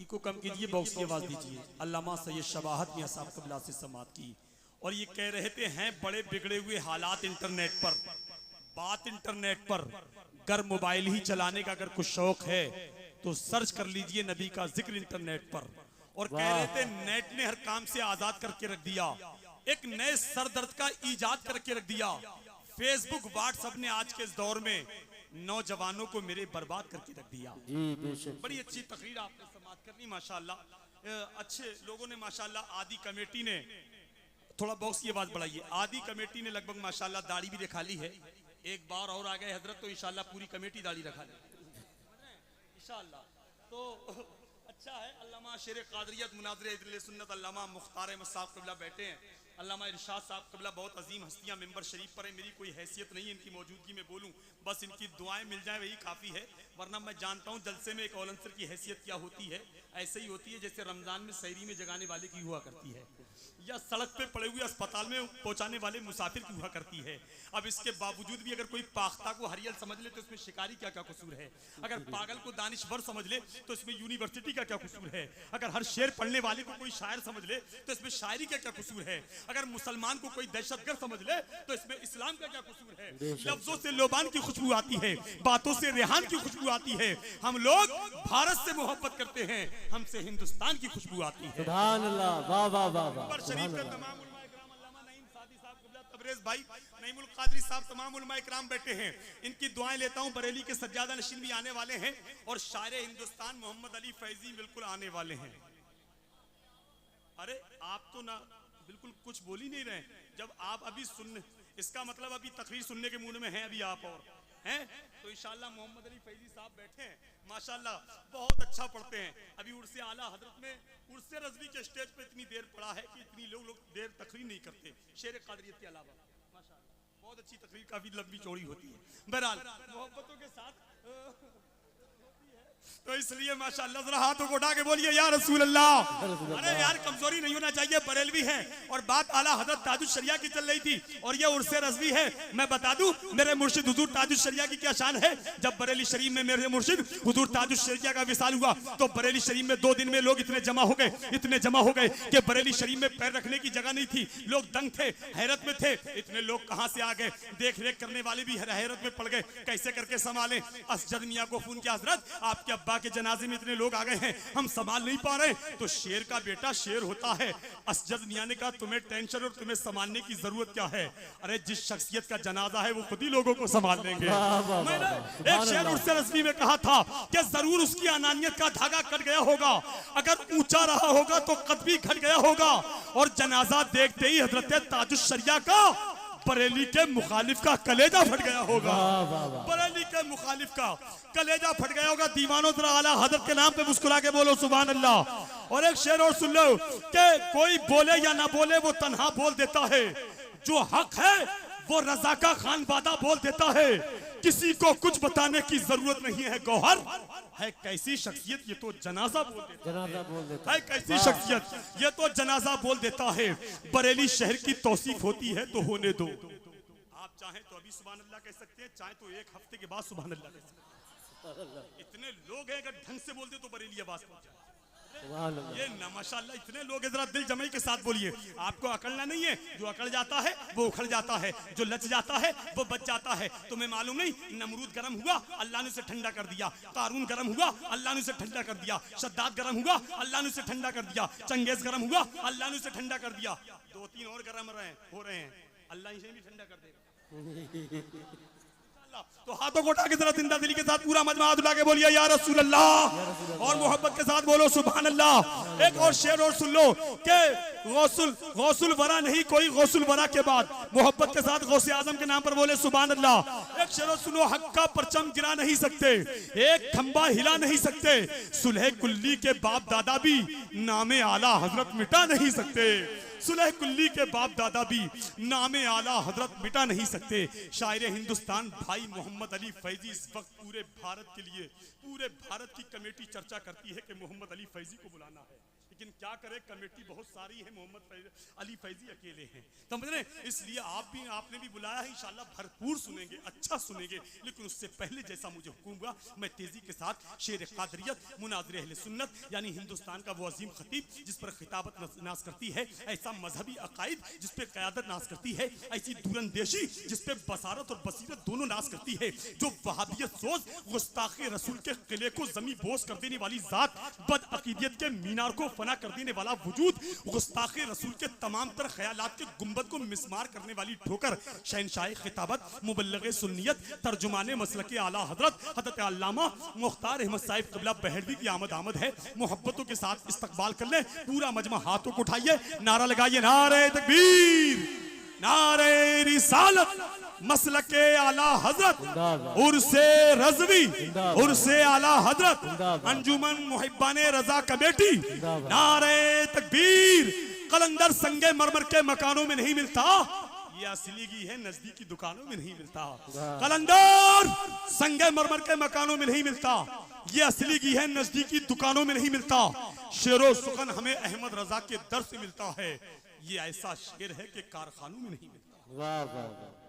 Eco कम कीजिए, box की आवाज दीजिए। अल्लामा सैयद शबाहत मियां साहब कबला से समात की और ये कह रहे थे हैं बड़े बिगड़े हुए हालात इंटरनेट पर। बात इंटरनेट पर, अगर मोबाइल ही चलाने का अगर कुछ शौक है तो सर्च कर लीजिए नबी का जिक्र इंटरनेट पर। और कह रहे थे नेट ने हर काम से आजाद करके रख दिया, एक नए सर दर्द का इजाद करके रख दिया। फेसबुक व्हाट्सएप ने आज के इस दौर में नौजवानों को मेरे बर्बाद करके रख दिया। बड़ी अच्छी तकरीर आपने समाप्त करनी माशाल्लाह, अच्छे लोगों ने माशाल्लाह। आदि कमेटी ने, थोड़ा बॉक्स की आवाज बढ़ाइए, आदि कमेटी ने लगभग माशाल्लाह दाढ़ी भी रखा ली है। एक बार और आ गए हजरत तो इंशाल्लाह पूरी कमेटी दाढ़ी रखा ले इंशाल्लाह। तो अच्छा है। अल्लामा शेर कादरियत मुनाज़िर सुन्नत अल्लामा मुख्तार मसाब क़िबला बैठे हैं। अल्लामा इरशाद साहब क़िबला बहुत अजीम हस्तियां मेंबर शरीफ पर है। मेरी कोई हैसियत नहीं है इनकी मौजूदगी में बोलूं, बस इनकी दुआएं मिल जाए वही काफ़ी है। वरना मैं जानता हूं जलसे में एक औलंसर की हैसियत क्या होती है। ऐसे ही होती है जैसे रमजान में सहरी में जगाने वाले की हुआ करती है, या सड़क पे पड़े हुए अस्पताल में पहुंचाने वाले मुसाफिर की हुआ करती है। अब इसके बावजूद भी अगर कोई पाख्ता को हरियल समझ ले तो इसमें शिकारी क्या क्या कसूर है। अगर पागल को दानिश्वर समझ ले तो इसमें यूनिवर्सिटी का क्या कसूर है। अगर हर शेर पढ़ने वाले को कोई शायर समझ ले तो इसमें शायरी का क्या कसूर है। अगर मुसलमान को कोई दहशतगर्द समझ ले तो इसमें इस्लाम का क्या कसूर है। लफ्जों से लोबान की खुशबू आती है, बातों से रेहान की खुशबू आती है। हम लोग भारत से मोहब्बत करते हैं, हमसे हिंदुस्तान की खुशबू आती है। सुभान अल्लाह, वाह वाह वाह वाह। शरीफ के तमाम उलमा इकराम, अल्लामा नईम सादी साहब क़िबला, तबरेज़ भाई, नईमुल कादरी साहब, तमाम उलमा इकराम बैठे हैं। इनकी दुआएं लेता हूं। बरेली के सज्जादा नशीन भी आने वाले हैं और शायर हिंदुस्तान मोहम्मद अली फैजी बिल्कुल आने वाले हैं। अरे आप तो ना बिल्कुल कुछ बोल ही नहीं रहे। जब आप अभी सुन, इसका मतलब अभी तकरीर सुनने के मूड में हैं अभी आप और हैं। तो इंशाल्लाह मोहम्मद अली फैजी साहब बैठे हैं माशाल्लाह, बहुत अच्छा पढ़ते हैं। अभी उर्से आला हजरत में उर्से रज़वी के स्टेज पे इतनी देर पड़ा है कि इतनी लोग देर तकरीर नहीं करते शेर कादरियत के अलावा। माशाल्लाह बहुत अच्छी तकरीर, काफी लंबी चौड़ी होती है। बहरहाल मोहब्बतों के साथ तो इसलिए माशाल्लाह जरा हाथों को उठा के बोलिए या रसूल अल्लाह। अरे यार कमजोरी नहीं होना चाहिए, बरेलवी है और बात आला हजरत ताजुश शरिया की चल रही थी और ये उर्से रज़वी है। मैं बता दूं मेरे मुर्शिद हुजूर ताजुश शरिया की क्या शान है। जब बरेली शरीफ में मेरे मुर्शिद हुजूर ताजुश शरिया का विसाल हुआ तो बरेली शरीफ में 2 दिन में लोग इतने जमा हो गए कि बरेली शरीफ में पैर रखने की जगह नहीं थी। लोग दंग थे, हैरत में थे। इतने लोग कहां से आ गए, देख रेख करने वाले भी हैरत में पड़ गए, कैसे करके संभालें। असजद मियां को फोन किया, हजरत आपके अब्बा के जनाजे में इतने लोग आ गए हैं, हम संभाल नहीं पा रहे। तो शेर का बेटा शेर होता है। असजद मियां ने कहा तुम्हें टेंशन और तुम्हें संभालने की जरूरत क्या है। अरे जिस शख्सियत का जनाजा है वो खुद ही लोगों को संभाल लेंगे। मैंने एक शेर उर्से रज़वी में कहा था कि जरूर उसकी अनानियत का धागा कट गया होगा, अगर ऊंचा रहा होगा तो कद भी घट गया होगा। और जनाजा देखते ही हजरत ताजुश शरिया का बरेली के मुखालिफ का कलेजा फट गया होगा। बरेली के मुखालिफ का कलेजा फट गया होगा। दीवानों जरा आला हजरत के नाम पे मुस्कुरा के बोलो सुभान अल्लाह। और एक शेर और सुन लो कि कोई बोले या ना बोले वो तन्हा बोल देता है, जो हक है वो रजा का खान वादा बोल देता है। किसी को कुछ बताने की जरूरत नहीं है। गौहर है कैसी शख्सियत, ये तो जनाजा बोल देता है। कैसी शख्सियत, ये तो जनाजा बोल देता है। बरेली शहर की तौसीफ होती है तो होने दो। आप चाहें तो अभी सुभान अल्लाह कह सकते हैं, चाहे तो 1 हफ्ते के बाद सुभान अल्लाह कह सकते हैं। इतने लोग हैं, अगर ढंग से बोलते तो बरेली आवाज पहुंच जाए। ये ना माशाल्लाह इतने लोग, जरा दिल जमाई के साथ बोलिए। आपको अकड़ना नहीं है, जो अकड़ जाता है वो उखड़ जाता है, जो लच जाता है वो बच जाता है। तुम्हें मालूम नहीं, नमरूद गर्म हुआ अल्लाह ने उसे ठंडा कर दिया, कारून गर्म हुआ अल्लाह ने उसे ठंडा कर दिया, शद्दाद गर्म हुआ अल्लाह ने उसे ठंडा कर दिया, चंगेज गर्म हुआ अल्लाह ने उसे ठंडा कर दिया। 2-3 और गर्म हो रहे हैं, अल्लाह इसे भी ठंडा कर देगा। तो हाथों को उठा के जरा जिंदा दिली के साथ पूरा मजमा हाथ उठा के बोलिए या रसूल अल्लाह और मोहब्बत के साथ बोलो सुभान अल्लाह। एक और शेर और सुन लो कि गौसुल वरा नहीं कोई गौसुल वरा के बाद मोहब्बत के साथ गौसे आजम के नाम पर बोले सुभान अल्लाह। एक शेर और सुनो, हक का परचम गिरा नहीं सकते, एक खंबा हिला नहीं सकते, सुलह कुल्ली के बाप दादा भी नामे आला हजरत मिटा नहीं सकते। सुलह कुल्ली के बाप दादा भी नामे आला हजरत मिटा नहीं सकते। शायर हिंदुस्तान भाई मोहम्मद अली फैजी इस वक्त पूरे भारत के लिए, पूरे भारत की कमेटी चर्चा करती है कि मोहम्मद अली फैजी को बुलाना है, लेकिन क्या करे, कमेटी बहुत सारी है, मोहम्मद अली फैजी अकेले हैं। समझ रहे, इसलिए आपने भी बुलाया है, इंशाल्लाह भरपूर सुनेंगे, अच्छा सुनेंगे। लेकिन उससे पहले जैसा मुझे हुक्म हुआ, मैं तेजी के साथ शेर कादरियत मुनाज़िर अहले सुन्नत यानी हिंदुस्तान का वो अजीम खतीब जिस पर खिताबत नाज करती है, ऐसा मजहबी अकायद जिस पे क़यादत नाज करती है, ऐसी दूरंदेशी जिस पे बसारत और बसीरत दोनों नाज करती है, जो वहाबियत सोच गुस्ताखे रसूल के किले को जमी बोस कर देने वाली जात, बद अकीदियत के मीनार को फना कर देने वाला वजूद, गुस्ताखे रसूल के तमाम तर ख्यालात के गुंबद को मिसमार करने वाली ठोकर, शहनशाह खिताबत मुबल्लिग सुन्नियत तर्जुमाने मसलके आला हजरत अल्लामा मुख्तार अहमद साहिब क़िबला बहलवी की आमद है। मोहब्बतों के साथ इस्तकबाल कर ले, पूरा मजमा हाथों को उठाइए, नारा लगाइए, नारे तकबीर, नारे रिसालत, मसलके आला हजरत, उर्से रज़वी, उर्से आला हजरत, अंजुमन मुहिब्बाने रजा कमेटी, नारे तकबीर। कलंदर संगे मरमर के मकानों में नहीं मिलता, ये असली की है नजदीकी दुकानों में नहीं मिलता। कलंदर संगे मरमर के मकानों में नहीं मिलता, ये असली की है नजदीकी दुकानों में नहीं मिलता। शेरो सुखन हमें अहमद रजा के दर से मिलता है, ये ऐसा शेर है कि कारखानों में नहीं मिलता। वाह वाह वाह।